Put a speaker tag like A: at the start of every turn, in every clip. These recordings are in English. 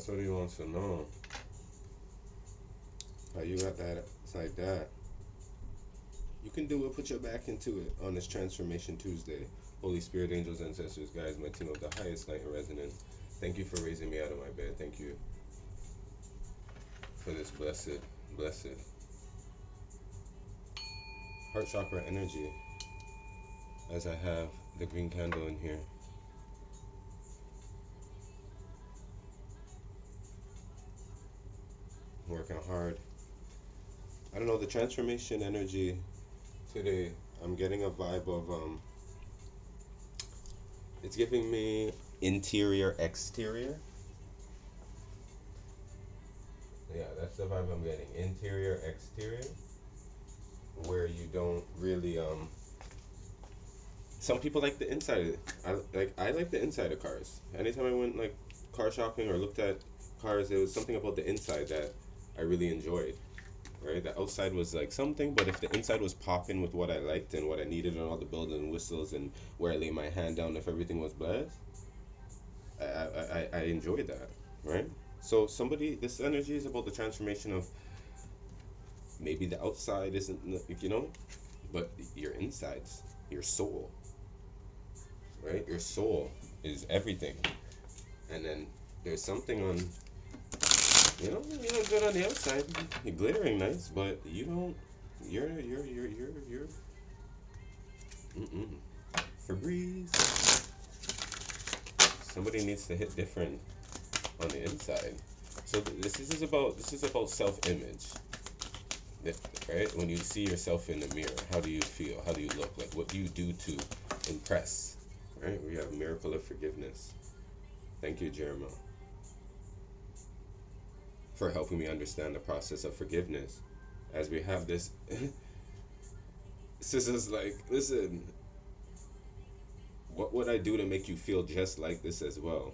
A: That's what he wants to know. How you got that? It's like that. You can do it. Put your back into it on this Transformation Tuesday. Holy Spirit, angels, ancestors, guides, my team of the highest light and resonance. Thank you for raising me out of my bed. Thank you for this blessed heart chakra energy as I have the green candle in here. Working hard. I don't know, the transformation energy today, I'm getting a vibe of it's giving me interior exterior. Yeah, that's the vibe I'm getting. Interior exterior, where you don't really some people like the inside. I like the inside of cars. Anytime I went like car shopping or looked at cars, there was something about the inside that I really enjoyed. Right, the outside was like something, but if the inside was popping with what I liked and what I needed and all the bells and whistles and where I lay my hand down, if everything was blessed, I enjoyed that. Right. So somebody, this energy is about the transformation of maybe the outside isn't, but your insides, your soul, right? Your soul is everything. And then there's something on, you look good on the outside, you're glittering nice, but you don't, you're, Febreze. Somebody needs to hit different on the inside. So this is about self-image. Right? When you see yourself in the mirror, how do you feel? How do you look? Like, what do you do to impress? Right? We have miracle of forgiveness. Thank you, Jeremiah, for helping me understand the process of forgiveness. As we have this, this is like, listen, what would I do to make you feel just like this as well?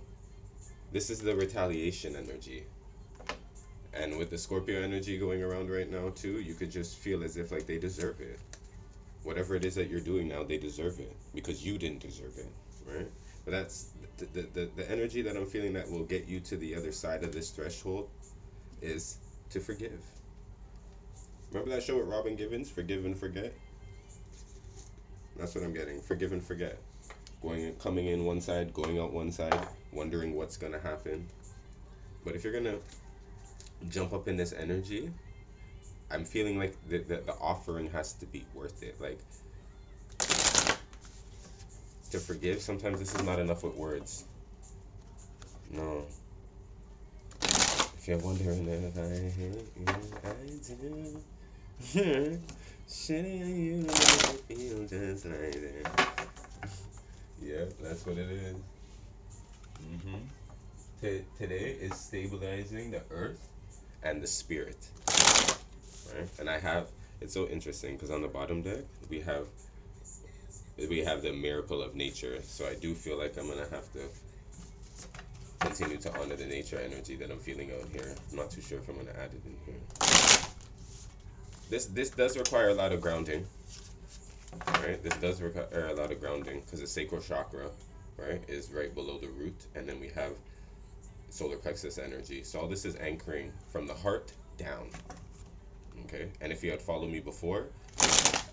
A: This is the retaliation energy. And with the Scorpio energy going around right now too, you could just feel as if like they deserve it. Whatever it is that you're doing now, they deserve it because you didn't deserve it, right? But that's the energy that I'm feeling that will get you to the other side of this threshold is to forgive. Remember that show with Robin Givens, Forgive and Forget? That's what I'm getting. Forgive and forget. Coming in one side, going out one side, wondering what's gonna happen. But if you're gonna jump up in this energy, I'm feeling like the offering has to be worth it. Like, to forgive, sometimes this is not enough with words. No. If you're wondering if I hate you, I do. Shitting you feel just like that. Yeah, that's what it is. Today is stabilizing the earth and the spirit. Right? And it's so interesting because on the bottom deck we have the miracle of nature. So I do feel like I'm gonna have to continue to honor the nature energy that I'm feeling out here. I'm not too sure if I'm gonna add it in here. This does require a lot of grounding. Right? This does require a lot of grounding because the sacral chakra, right, is right below the root, and then we have solar plexus energy. So all this is anchoring from the heart down. Okay, and if you had followed me before,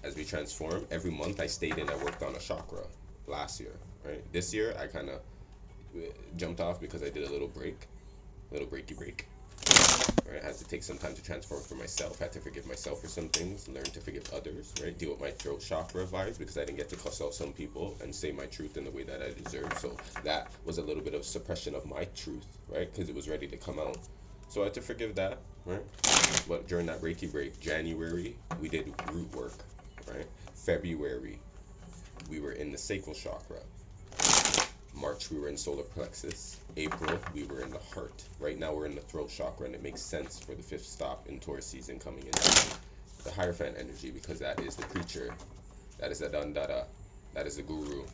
A: as we transform, every month I stayed in, I worked on a chakra last year, right? This year I kind of jumped off because I did a little breaky break. Right? I had to take some time to transform for myself, had to forgive myself for some things, learn to forgive others, right? Deal with my throat chakra vibes because I didn't get to cuss out some people and say my truth in the way that I deserve. So that was a little bit of suppression of my truth, right? Because it was ready to come out. So I had to forgive that, right? But during that breaky break, January, we did root work, right? February, we were in the sacral chakra. March, we were in solar plexus. April, we were in the heart. Right now, we're in the throat chakra, and it makes sense for the fifth stop in Taurus season coming in. The Hierophant energy, because that is the preacher, that is the Dandara, that is the guru,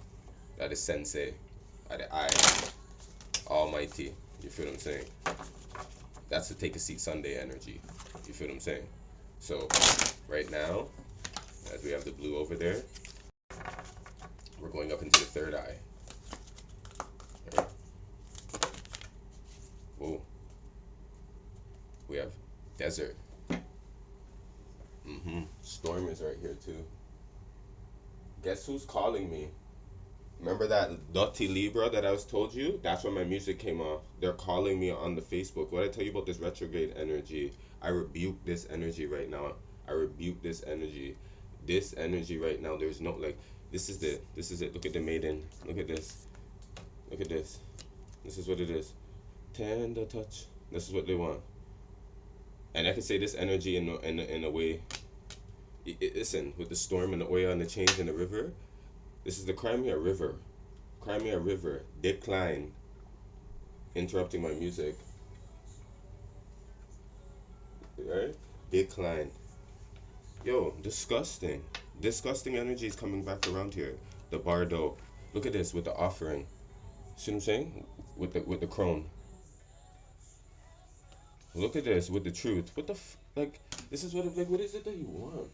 A: that is sensei, that is I, almighty. You feel what I'm saying? That's the take a seat Sunday energy. You feel what I'm saying? So, right now, as we have the blue over there, we're going up into the third eye. Right? Whoa. desert. Storm is right here too. Guess who's calling me? Remember that Dirty Libra that I was told you? That's when my music came off. They're calling me on the Facebook. What I tell you about this retrograde energy? I rebuke this energy right now. I rebuke this energy. This energy right now, there's no like this is it. This is it. Look at the maiden. Look at this. Look at this. This is what it is. Tender touch. This is what they want. And I can say this energy in a way. Listen, with the storm and the oil and the change in the river, this is the Crimea River. Crimea River. Decline. Interrupting my music. Right? Decline. Yo, disgusting. Disgusting energy is coming back around here. The bardo. Look at this with the offering. See what I'm saying? With the crone. Look at this with the truth. What the like? This is what is it that you want?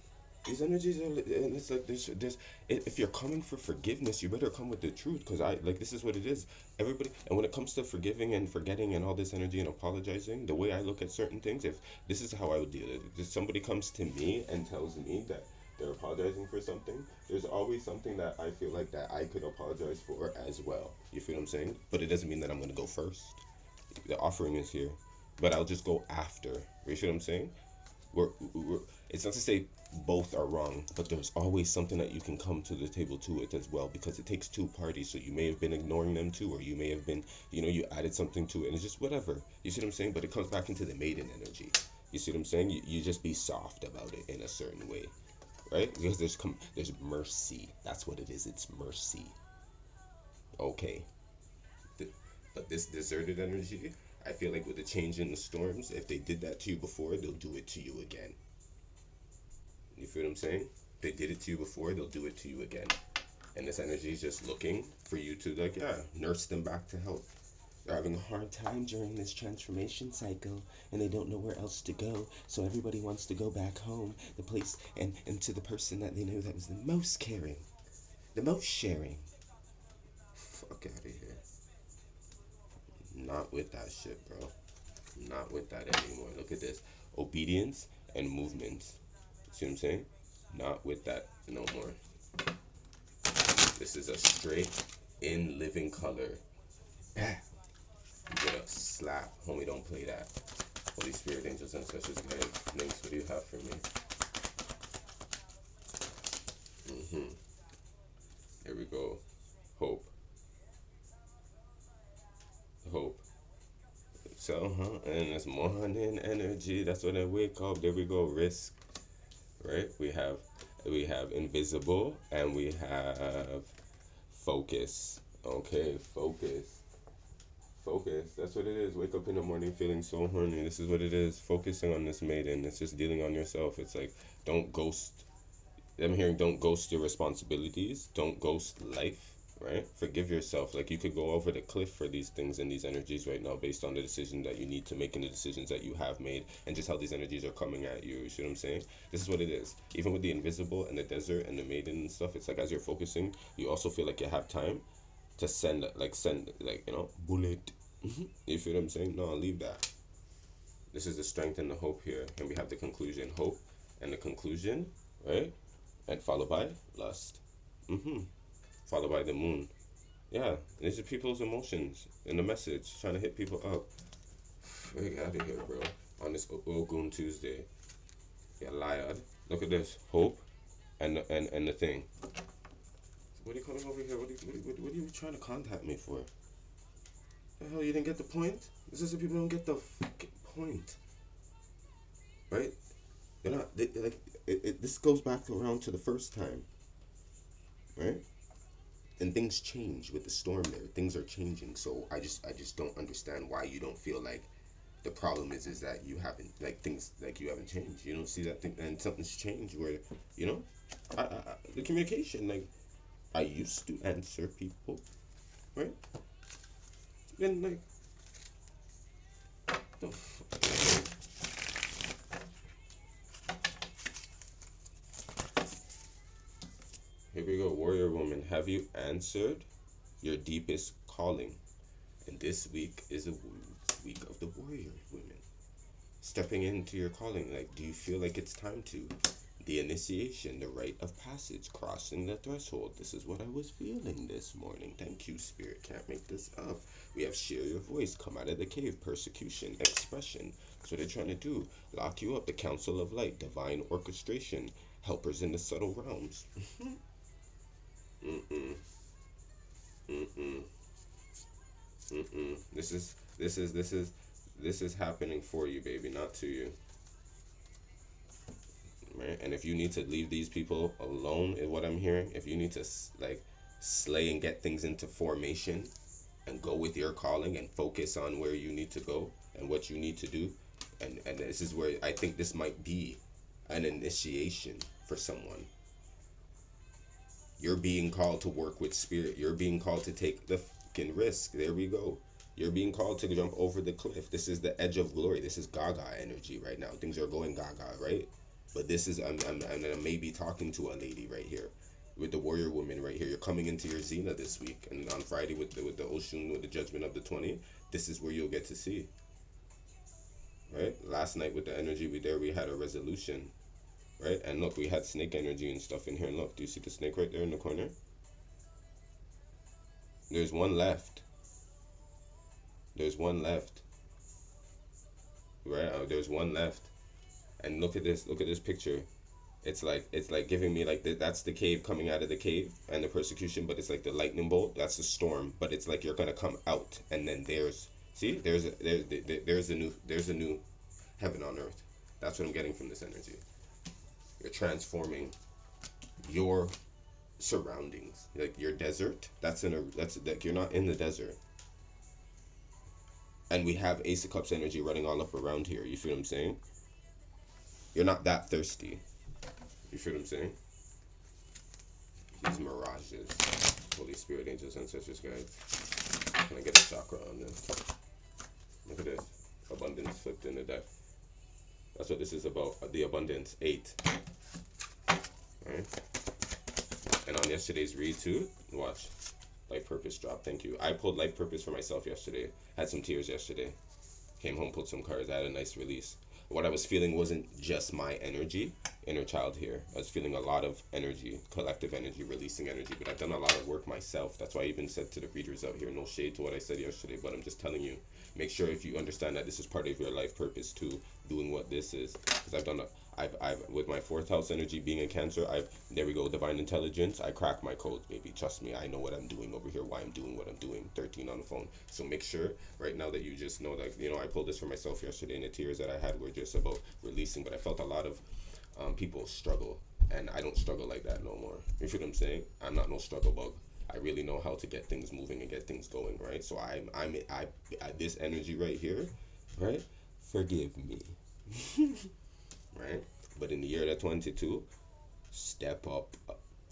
A: These energies are, and it's like there's. If you're coming for forgiveness, you better come with the truth, because I like this is what it is. Everybody, and when it comes to forgiving and forgetting and all this energy and apologizing, the way I look at certain things, if this is how I would deal with it, if somebody comes to me and tells me that they're apologizing for something, there's always something that I feel like that I could apologize for as well. You feel what I'm saying? But it doesn't mean that I'm gonna go first. The offering is here, but I'll just go after. You feel what I'm saying? We're it's not to say both are wrong, but there's always something that you can come to the table to it as well, because it takes two parties. So you may have been ignoring them too, or you may have been, you added something to it, and it's just whatever. You see what I'm saying? But it comes back into the maiden energy. You see what I'm saying? You just be soft about it in a certain way, right? Because there's mercy. That's what it is. It's mercy. Okay. But this deserted energy, I feel like with the change in the storms, if they did that to you before, they'll do it to you again. You feel what I'm saying? They did it to you before, they'll do it to you again. And this energy is just looking for you to nurse them back to health. They're having a hard time during this transformation cycle, and they don't know where else to go. So everybody wants to go back home, the place, and to the person that they knew that was the most caring, the most sharing. Fuck out of here. Not with that shit, bro. Not with that anymore. Look at this. Obedience and movement. See what I'm saying? Not with that no more. This is a straight in living color. You get a slap. Homie, don't play that. Holy Spirit, angels, ancestors, guides, names, what do you have for me? Here we go. Hope. Hope. So, and it's morning energy. That's when I wake up. There we go. Risk. Right? We have invisible, and we have focus. Okay, focus. Focus. That's what it is. Wake up in the morning feeling so horny. This is what it is. Focusing on this maiden. It's just dealing on yourself. It's like, don't ghost. I'm hearing don't ghost your responsibilities. Don't ghost life. Right? Forgive yourself. Like, you could go over the cliff for these things and these energies right now based on the decision that you need to make and the decisions that you have made, and just how these energies are coming at you. You see what I'm saying? This is what it is. Even with the invisible and the desert and the maiden and stuff, it's like as you're focusing, you also feel like you have time to send bullet. You feel what I'm saying? No, leave that. This is the strength and the hope here. And we have the conclusion. Hope and the conclusion, right? And followed by lust. Followed by the moon. Yeah, these are people's emotions in the message, trying to hit people up. Get out of here, bro. On this Ogun Tuesday. Yeah, liar. Look at this. Hope and the thing. What are you coming over here? What are you trying to contact me for? The hell, you didn't get the point? This is so people don't get the fucking point. Right? They're not, this goes back around to the first time. Right? And things change with the storm there. Things are changing. So I just don't understand why you don't feel like the problem is that you haven't, like, things, like, you haven't changed. You don't see that thing, and something's changed where, the communication, like, I used to answer people, right? Then, like, the fuck? Here we go, warrior woman. Have you answered your deepest calling? And this week is a week of the warrior women. stepping into your calling. Like, do you feel like it's time to? The initiation, the rite of passage, crossing the threshold. This is what I was feeling this morning. Thank you, Spirit. Can't make this up. We have share your voice, come out of the cave, persecution, expression. That's what they're trying to do. Lock you up. The Council of Light, divine orchestration, helpers in the subtle realms. Mm-mm. Mm-mm. Mm-mm. This is happening for you, baby, not to you. Right? And if you need to leave these people alone, is what I'm hearing. If you need to like slay and get things into formation and go with your calling and focus on where you need to go and what you need to do, and this is where I think this might be an initiation for someone. You're being called to work with spirit. You're being called to take the fucking risk. There we go. You're being called to jump over the cliff. This is the edge of glory. This is Gaga energy right now. Things are going Gaga, right? But this is I'm maybe talking to a lady right here, with the warrior woman right here. You're coming into your Xena this week, and on Friday with the Oshun, with the judgment of the 20. This is where you'll get to see. Right? Last night with the energy we had a resolution. Right? And look, we had snake energy and stuff in here. And look, do you see the snake right there in the corner? There's one left. There's one left. Right? There's one left. And look at this picture. It's like giving me like that's the cave, coming out of the cave and the persecution, but it's like the lightning bolt. That's the storm, but it's like you're gonna come out, and then there's a new heaven on earth. That's what I'm getting from this energy. You're transforming your surroundings, like your desert. That's like you're not in the desert. And we have Ace of Cups energy running all up around here. You feel what I'm saying? You're not that thirsty. You feel what I'm saying? These mirages. Holy Spirit, angels, ancestors, guides. Can I get a chakra on this? Look at this. Abundance flipped in the deck. That's what this is about. The abundance. 8. Alright? And on yesterday's read too, watch. Life purpose drop. Thank you. I pulled life purpose for myself yesterday. Had some tears yesterday. Came home, pulled some cards. I had a nice release. What I was feeling wasn't just my energy, inner child here. I was feeling a lot of energy, collective energy, releasing energy. But I've done a lot of work myself. That's why I even said to the readers out here, no shade to what I said yesterday, but I'm just telling you, make sure if you understand that this is part of your life purpose too, doing what this is. Because I've done I've with my 4th house energy being in Cancer, there we go, divine intelligence. I crack my codes, baby. Trust me, I know what I'm doing over here, why I'm doing what I'm doing. 13 on the phone. So make sure right now that you just know that, I pulled this for myself yesterday, and the tears that I had were just about releasing. But I felt a lot of people struggle, and I don't struggle like that no more. You feel what I'm saying? I'm not no struggle bug. I really know how to get things moving and get things going, right? So I this energy right here, right? Forgive me. Right? But in the year of 22, step up.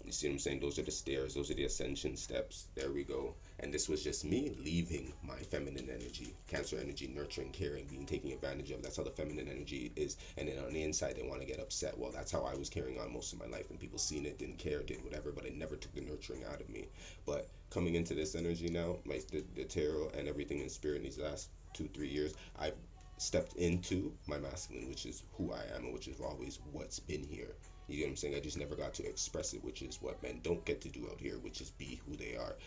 A: You see what I'm saying? Those are the stairs. Those are the ascension steps. There we go. And this was just me leaving my feminine energy, Cancer energy, nurturing, caring, being taken advantage of. That's how the feminine energy is. And then on the inside, they want to get upset. Well, that's how I was carrying on most of my life. And people seen it, didn't care, did whatever. But it never took the nurturing out of me. But coming into this energy now, the tarot and everything in spirit in these last 2-3 years, I've stepped into my masculine, which is who I am and which is always what's been here. You get what I'm saying? I just never got to express it, which is what men don't get to do out here, which is be who they are.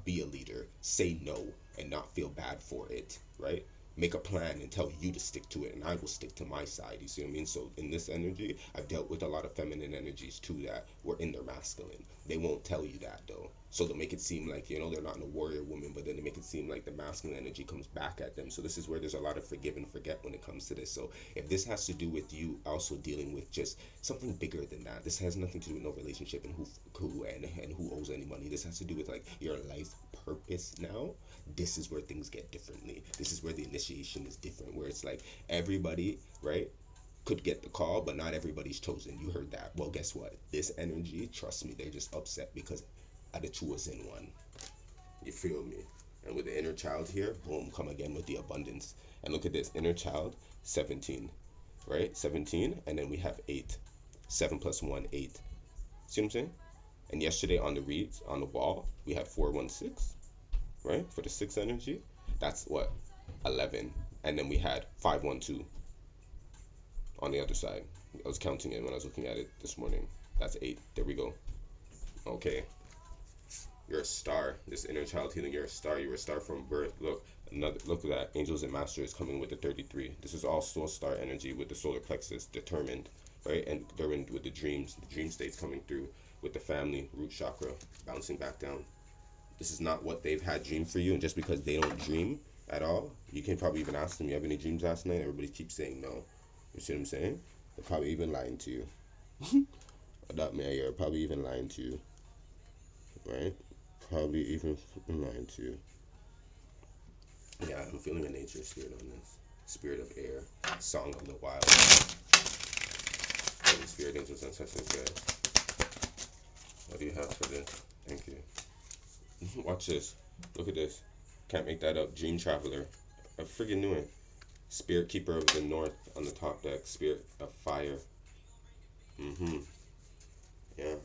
A: Be a leader, say no, and not feel bad for it, right? Make a plan and tell you to stick to it, and I will stick to my side. You see what I mean? So in this energy, I've dealt with a lot of feminine energies too that were in their masculine. They won't tell you that though. So they'll make it seem like, they're not a warrior woman, but then they make it seem like the masculine energy comes back at them. So this is where there's a lot of forgive and forget when it comes to this. So if this has to do with you also dealing with just something bigger than that, this has nothing to do with no relationship and who owes any money. This has to do with like your life purpose now. This is where things get differently. This is where the initiation is different, where it's like everybody, right, could get the call, but not everybody's chosen. You heard that. Well, guess what? This energy, trust me, they're just upset because the two was in one. You feel me? And with the inner child here, boom, come again with the abundance. And look at this, inner child, 17, right? 17, and then we have 8. 7 plus 1, 8. See what I'm saying? And yesterday on the reads, on the wall, we had 416, right? For the 6 energy, that's what? 11. And then we had 512 on the other side. I was counting it when I was looking at it this morning. That's 8. There we go. Okay. You're a star. This inner child healing, you're a star. You're a star from birth. Look, look at that. Angels and Masters coming with the 33. This is all soul star energy with the solar plexus, determined, right? And determined with the dreams, the dream states coming through, with the family, root chakra, bouncing back down. This is not what they've had dreamed for you, and just because they don't dream at all, you can probably even ask them, you have any dreams last night? Everybody keeps saying no. You see what I'm saying? They're probably even lying to you. Adopt me, you're probably even lying to you. Right? Probably even lying to you. Yeah, I'm feeling a nature spirit on this. Spirit of air. Song of the wild. Holy Spirit, angels, ancestors, guys. What do you have for this? Thank you. Watch this. Look at this. Can't make that up. Dream Traveler. I friggin' knew it. Spirit Keeper of the North on the top deck. Spirit of Fire. Yeah.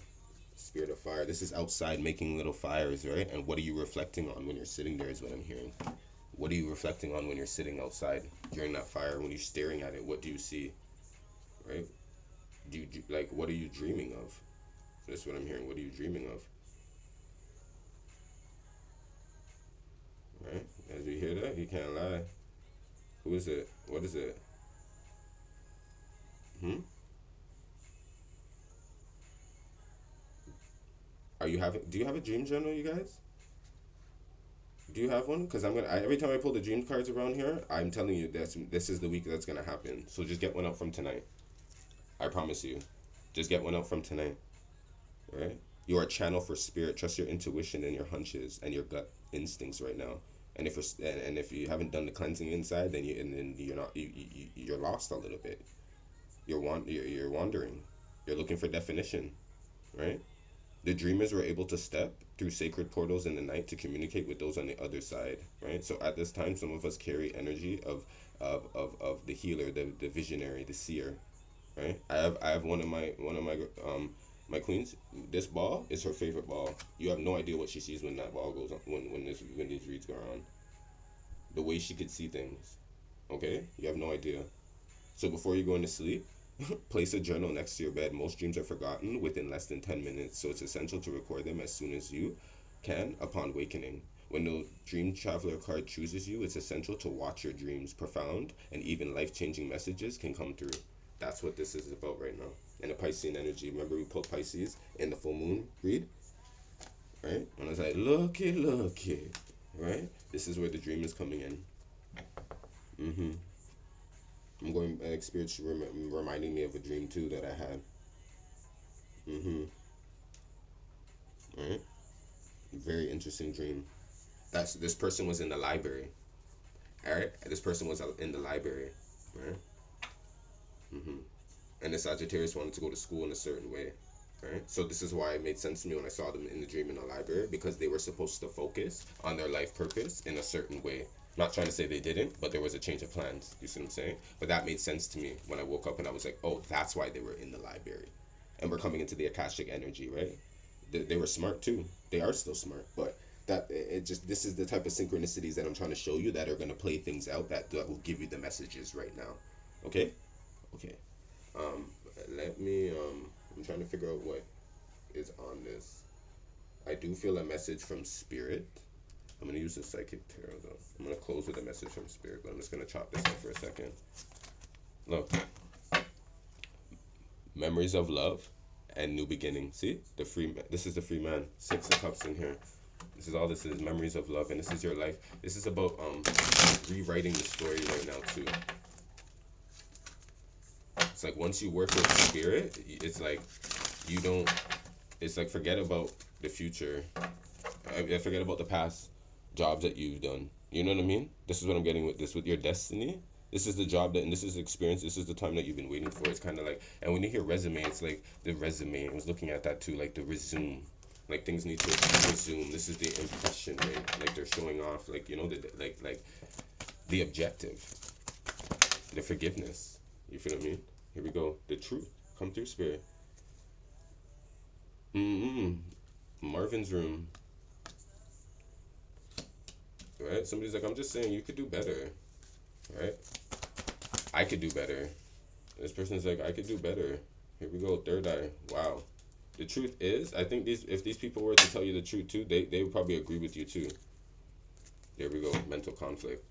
A: Spirit of Fire. This is outside making little fires, right? And what are you reflecting on when you're sitting there is what I'm hearing. What are you reflecting on when you're sitting outside during that fire? When you're staring at it, what do you see? Right? Do you, like, what are you dreaming of? That's what I'm hearing. What are you dreaming of? Right? As you hear that, you can't lie. Who is it? What is it? Do you have a dream journal, you guys? Do you have one? Because every time I pull the dream cards around here, I'm telling you this is the week that's gonna happen. So just get one out from tonight. I promise you. Just get one out from tonight. Right? You are a channel for spirit. Trust your intuition and your hunches and your gut instincts right now. And if you haven't done the cleansing inside, then you're not you're lost a little bit. You're wandering. You're looking for definition, right? The dreamers were able to step through sacred portals in the night to communicate with those on the other side, right? So at this time, some of us carry energy of the healer, the visionary, the seer, right? I have one of my queens. This ball is her favorite ball. You have no idea what she sees when that ball goes on, when these reads go on. The way she could see things, okay? You have no idea. So before you go into sleep, place a journal next to your bed. Most dreams are forgotten within less than 10 minutes, so it's essential to record them as soon as you can upon awakening. When the Dream Traveler card chooses you, it's essential to watch your dreams. Profound and even life-changing messages can come through. That's what this is about right now. And the Piscean energy. Remember we pulled Pisces in the full moon read? Right? And I was like, looky. Right? This is where the dream is coming in. I'm going experience reminding me of a dream too that I had. Right? Very interesting dream. This person was in the library. Alright? This person was in the library. Right? And the Sagittarius wanted to go to school in a certain way. Right? So this is why it made sense to me when I saw them in the dream in the library, because they were supposed to focus on their life purpose in a certain way. Not trying to say they didn't, but there was a change of plans. You see what I'm saying? But that made sense to me when I woke up and I was like, oh, that's why they were in the library. And we're coming into the Akashic energy, right? They were smart too. They are still smart, but this is the type of synchronicities that I'm trying to show you that are going to play things out that will give you the messages right now. Okay? Okay. Let me I'm trying to figure out what is on this. I do feel a message from Spirit. I'm going to use the Psychic Tarot though. I'm going to close with a message from Spirit, but I'm just going to chop this up for a second. Look. Memories of love and new beginning. See? This is the free man. 6 of Cups in here. This is all this is. Memories of love, and this is your life. This is about rewriting the story right now too. It's like once you work with Spirit, it's like you don't. It's like forget about the future. I forget about the past jobs that you've done. You know what I mean? This is what I'm getting with this. With your destiny, this is the job and this is the experience. This is the time that you've been waiting for. It's kind of like, and when you hear resume, it's like the resume. I was looking at that too, like the resume. Like things need to resume. This is the impression, right? Like they're showing off, like like the objective, the forgiveness. You feel what I mean? Here we go. The truth. Come through, Spirit. Marvin's room. Right? Somebody's like, I'm just saying you could do better. right? I could do better. This person's like, I could do better. Here we go, third eye. Wow. The truth is, I think if these people were to tell you the truth too, they would probably agree with you too. There we go, mental conflict,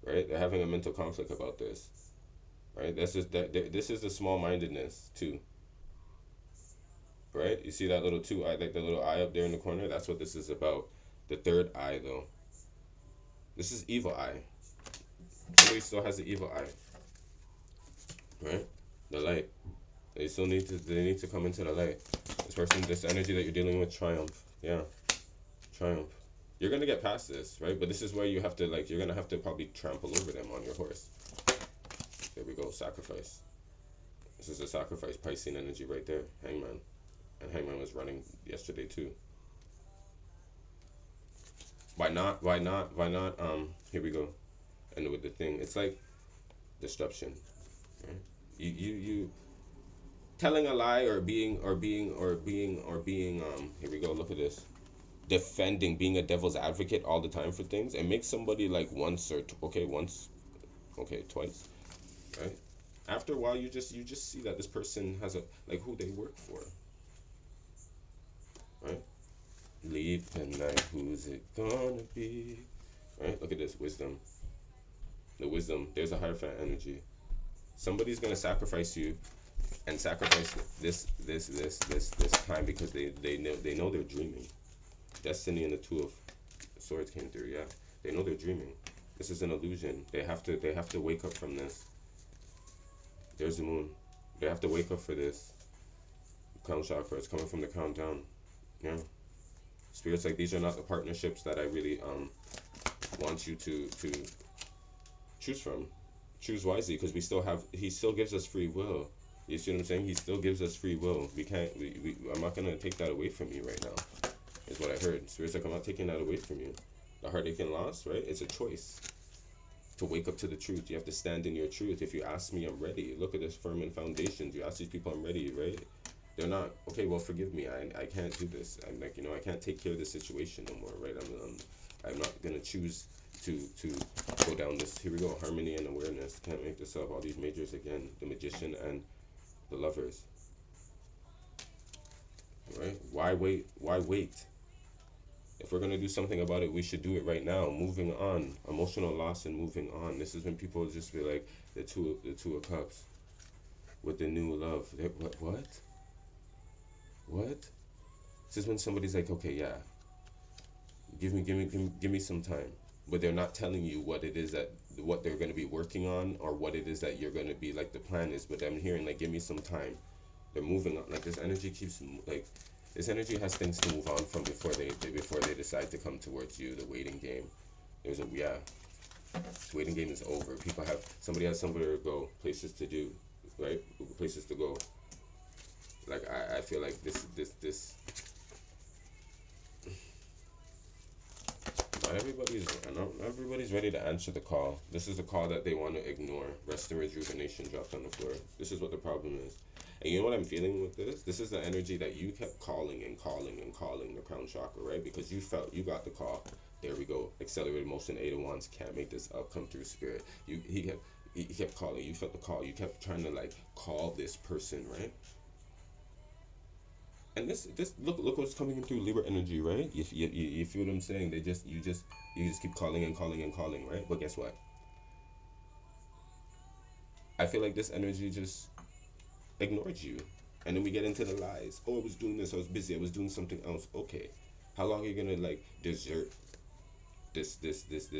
A: right? They're having a mental conflict about this, right? That's just that. This is the small-mindedness too, right? You see that little two eye, like the little eye up there in the corner? That's what this is about. The third eye, though. This is evil eye. Somebody still has the evil eye, right? The light. They need to come into the light. This person, this energy that you're dealing with, triumph. Yeah, triumph. You're gonna get past this, right? But this is where you have to you're gonna have to probably trample over them on your horse. There we go, sacrifice. This is a sacrifice, Piscean energy right there, Hangman. And Hangman was running yesterday too. Why not? Why not? Why not? Here we go. And with the thing, it's like disruption. Right? You telling a lie or being here we go, look at this. Defending, being a devil's advocate all the time for things, and make somebody like once, twice, right? After a while, you just see that this person has a like who they work for, right? Leave the night, who's it gonna be? Right? Look at this wisdom. The wisdom. There's a Hierophant energy. Somebody's gonna sacrifice you, and sacrifice this time because they know they're dreaming. Destiny and the Two of Swords came through. Yeah, they know they're dreaming. This is an illusion. They have to wake up from this. There's the moon. They have to wake up for this. Crown chakra. It's coming from the crown down. Yeah. Spirits like these are not the partnerships that I really want you to choose from. Choose wisely because he still gives us free will. You see what I'm saying? He still gives us free will. I'm not gonna take that away from you right now. Is what I heard. Spirits like, I'm not taking that away from you. The heartache and loss, right? It's a choice to wake up to the truth. You have to stand in your truth. If you ask me, I'm ready. Look at this firm in foundations. You ask these people, I'm ready, right? They're not, okay, well, forgive me. I can't do this. I'm like, I can't take care of this situation no more, right? I'm not going to choose to go down this. Here we go. Harmony and awareness. Can't make this up. All these majors again. The Magician and the Lovers. Right? Why wait? Why wait? If we're gonna do something about it, we should do it right now. Moving on, emotional loss and moving on. This is when people just be like the two of cups with the new love. What? This is when somebody's like, okay, yeah, give me some time, but they're not telling you what it is what they're gonna be working on or what it is that you're gonna be like the plan is. But I'm hearing like, give me some time. They're moving on. Like this energy keeps like. This energy has things to move on from before they decide to come towards you. The waiting game. This waiting game is over. Somebody has somewhere to go, places to do, right? Places to go. Like I feel like this. Not everybody's ready to answer the call. This is a call that they want to ignore. Rest and rejuvenation dropped on the floor. This is what the problem is. And you know what I'm feeling with this? This is the energy that you kept calling the crown chakra, right? Because you felt you got the call. There we go. Accelerated motion, 8 of Wands. Can't make this up. Come through spirit. He kept calling. You felt the call. You kept trying to like call this person, right? And this look what's coming in through Libra energy, right? You feel what I'm saying? You just keep calling, right? But guess what? I feel like this energy just ignored you. And then we get into the lies. Oh, I was doing this, I was busy, I was doing something else. Okay. How long are you gonna like desert this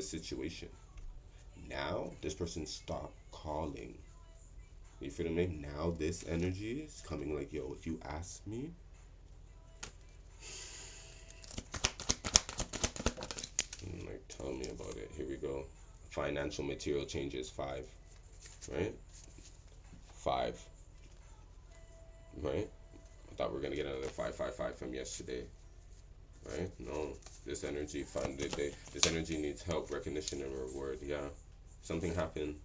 A: situation? Now this person stopped calling. You feel what I mean? Now this energy is coming like, yo, if you ask me, like tell me about it. Here we go. Financial material changes, 5. Right? 5. Right? I thought we were gonna get another 5 from yesterday. Right? No. This energy this energy needs help, recognition, and reward. Yeah. Something happened.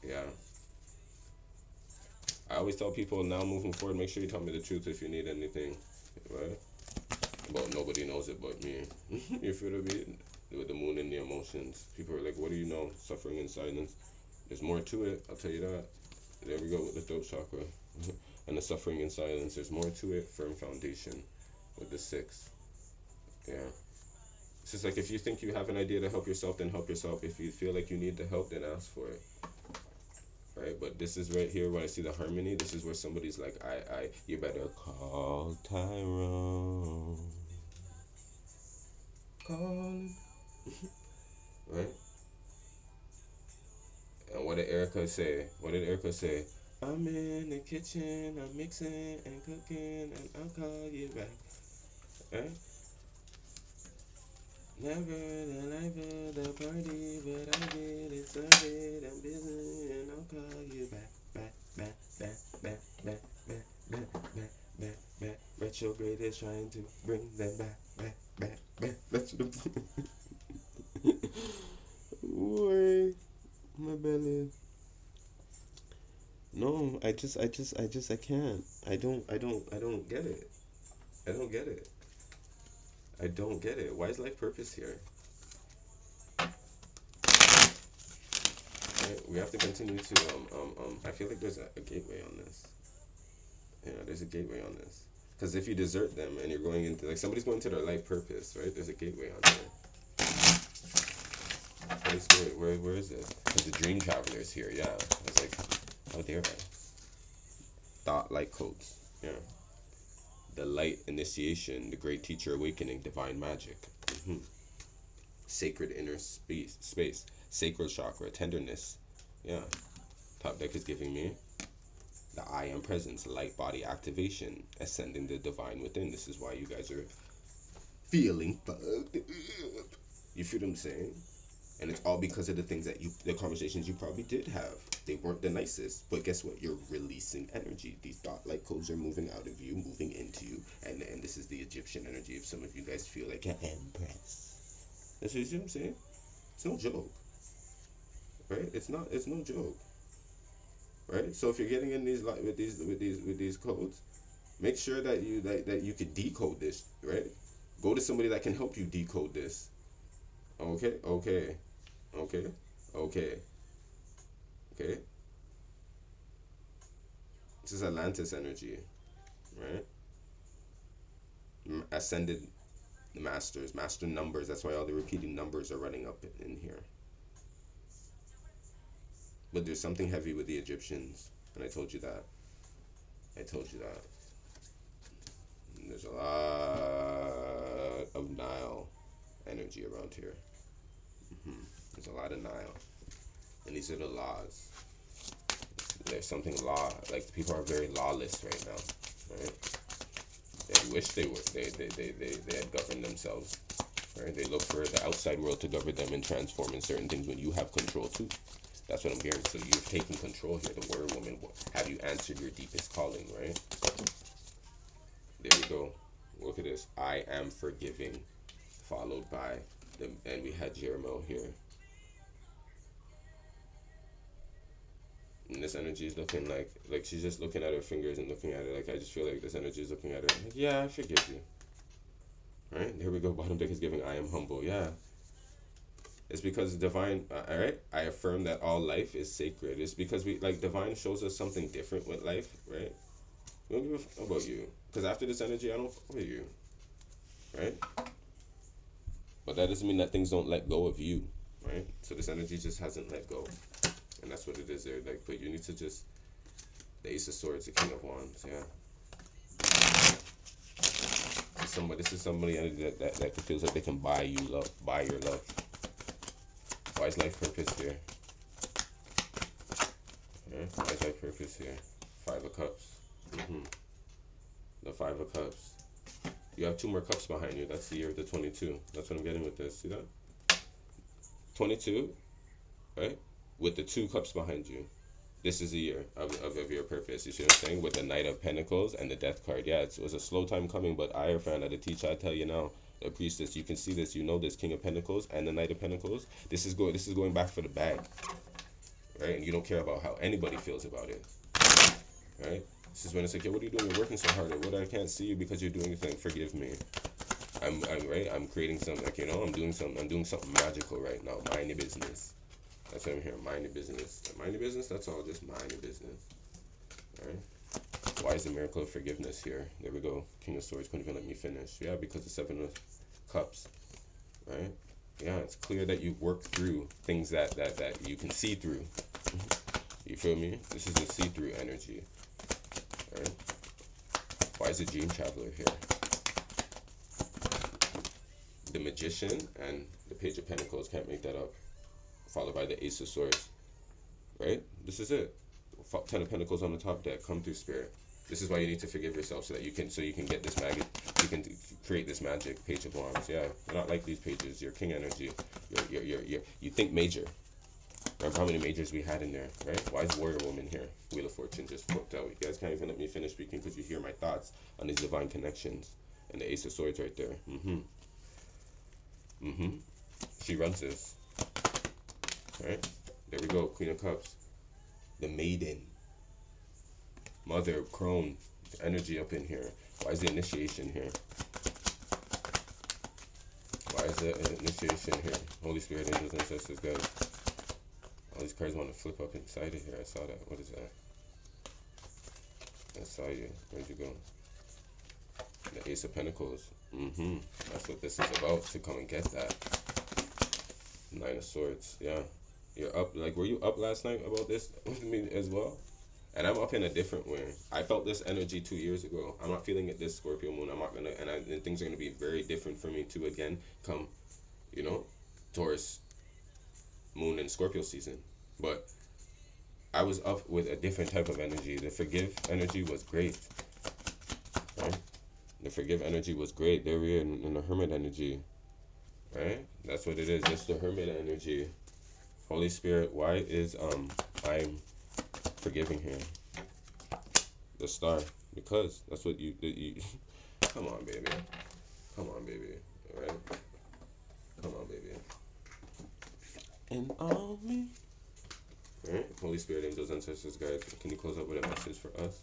A: Yeah. I always tell people now moving forward, make sure you tell me the truth if you need anything. Right? Well, nobody knows it but me. You feel what I mean? with the moon and the emotions. People are like, what do you know? Suffering in silence. There's more to it, I'll tell you that. There we go with the throat chakra. And the suffering in silence. There's more to it. Firm foundation with the 6. Yeah. It's just like if you think you have an idea to help yourself, then help yourself. If you feel like you need the help, then ask for it. Right? But this is right here where I see the harmony. This is where somebody's like, you better call Tyrone. Call. Right? And what did Erica say? What did Erica say? I'm in the kitchen, I'm mixing and cooking, and I'll call you back. Right? Never the life of the party, but I get it started. I'm busy and I'll call you back, back, back, back, back, back, back, back, back, back, back. Retrograde is trying to bring them back, back, back, back. That's the boy, my belly. No, I can't. I don't get it. I don't get it. I don't get it. Why is life purpose here? Right? We have to continue to I feel like there's a gateway on this. Yeah, there's a gateway on this. Because if you desert them and you're going into, like, somebody's going to their life purpose, right? There's a gateway on there. Holy Spirit, where is it? Because the dream traveler's here, yeah. I was like, how dare I? Thought light codes, yeah. The light initiation, the great teacher awakening, divine magic. Sacred inner space, sacred chakra, tenderness, yeah. Top deck is giving me the I am presence, light body activation, ascending the divine within. This is why you guys are feeling fucked up. You feel what I'm saying? And it's all because of the things that the conversations you probably did have. They weren't the nicest, but guess what? You're releasing energy. These thought light codes are moving out of you, moving into you, and this is the Egyptian energy. If some of you guys feel like an empress, that's what I'm saying. It's no joke, right? It's no joke, right? So if you're getting in with these codes, make sure that you can decode this, right? Go to somebody that can help you decode this. Okay. This is Atlantis energy, right? Ascended masters, master numbers. That's why all the repeating numbers are running up in here. But there's something heavy with the Egyptians, and I told you that. And there's a lot of Nile energy around here. There's a lot of Nile, and these are the laws. There's something like people are very lawless right now, right? They wish they had governed themselves, right? They look for the outside world to govern them and transform in certain things when you have control too. That's what I'm hearing. So you've taken control here, the Word Woman. Have you answered your deepest calling, right? There we go. Look at this. I am forgiving, followed by and we had Jeremiah here. And this energy is looking like she's just looking at her fingers and looking at it. Like, I just feel like this energy is looking at her. Like, yeah, I forgive you. Right? Here we go. Bottom deck is giving I am humble. Yeah. It's because divine, all right? I affirm that all life is sacred. It's because divine shows us something different with life, right? We don't give a fuck about you. Because after this energy, I don't fuck with you. Right? But that doesn't mean that things don't let go of you, right? So this energy just hasn't let go. And that's what it is there. Like, but you need to just, the Ace of Swords, the King of Wands, yeah. This is somebody that feels like they can buy your love. Why is life purpose here? Yeah, why is life purpose here? 5 of Cups. The 5 of Cups. You have 2 more cups behind you. That's the year of the 22. That's what I'm getting with this. See that? 22, right? With the 2 cups behind you. This is the year of your purpose. You see what I'm saying? With the Knight of Pentacles and the Death card. Yeah, it was a slow time coming, but Hierophant, the teacher, I tell you now, the Priestess, you can see this. You know this, King of Pentacles and the Knight of Pentacles. This is going back for the bag, right? And you don't care about how anybody feels about it, right? This is when it's like, yo, what are you doing? You're working so hard. What, I can't see you because you're doing this thing. Forgive me. I'm right. I'm creating something, like, I'm doing something magical right now. Mind your business. That's what I'm hearing. Mind your business. Mind your business. That's all. Just mind your business. All right. Why is the miracle of forgiveness here? There we go. King of Swords couldn't even let me finish. Yeah, because the Seven of Cups. Right. Yeah, it's clear that you work through things that you can see through. You feel me? This is a see-through energy. Right. Why is the Dream Traveler here? The Magician and the Page of Pentacles, can't make that up. Followed by the Ace of Swords. Right? This is it. 10 of Pentacles on the top deck. Come through, Spirit. This is why you need to forgive yourself, so that you can get this magic. You can create this magic. Page of Wands. Yeah, you're not like these pages. You're King energy. You think major. Remember how many majors we had in there, right? Why is Warrior Woman here? Wheel of Fortune just flipped out. You guys can't even let me finish speaking because you hear my thoughts on these divine connections. And the Ace of Swords right there. She runs this. Right? There we go. Queen of Cups. The Maiden. Mother of Crone. Energy up in here. Why is the Initiation here? Why is the Initiation here? Holy Spirit, angels, ancestors, guys. All these cards want to flip up inside of here. I saw that. What is that? I saw you. Where'd you go? The Ace of Pentacles. That's what this is about. To come and get that. Nine of Swords. Yeah. You're up. Like, were you up last night about this with me as well? And I'm up in a different way. I felt this energy 2 years ago. I'm not feeling it this Scorpio moon. I'm not gonna, and things are gonna be very different for me too. Again, come, Taurus moon and Scorpio season. But I was up with a different type of energy. The forgive energy was great. Right? The forgive energy was great. There we are in the Hermit energy. Right? That's what it is. It's the Hermit energy. Holy Spirit, why is I'm forgiving here? The Star. Because that's what you come on, baby. Come on, baby. Alright? Come on, baby. And all me. Alright? Holy Spirit, angels, ancestors, guides, can you close up with a message for us?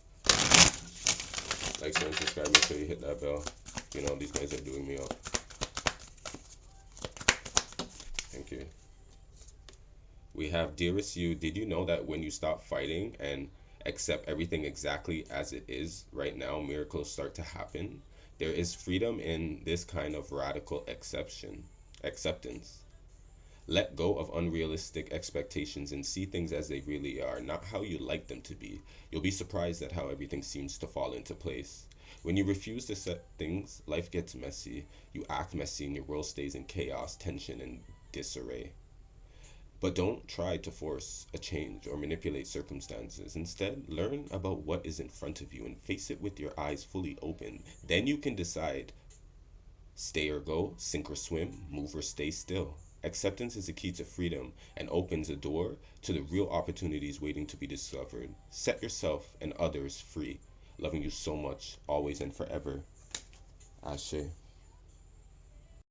A: Like, share, and subscribe. Make sure you hit that bell. These guys are doing me up. Thank you. We have, dearest you, did you know that when you stop fighting and accept everything exactly as it is right now, miracles start to happen? There is freedom in this kind of radical acceptance. Let go of unrealistic expectations and see things as they really are, not how you like them to be. You'll be surprised at how everything seems to fall into place. When you refuse to accept things, life gets messy. You act messy and your world stays in chaos, tension, and disarray. But don't try to force a change or manipulate circumstances. Instead, learn about what is in front of you and face it with your eyes fully open. Then you can decide, stay or go, sink or swim, move or stay still. Acceptance is the key to freedom and opens a door to the real opportunities waiting to be discovered. Set yourself and others free. Loving you so much, always and forever. Ashe.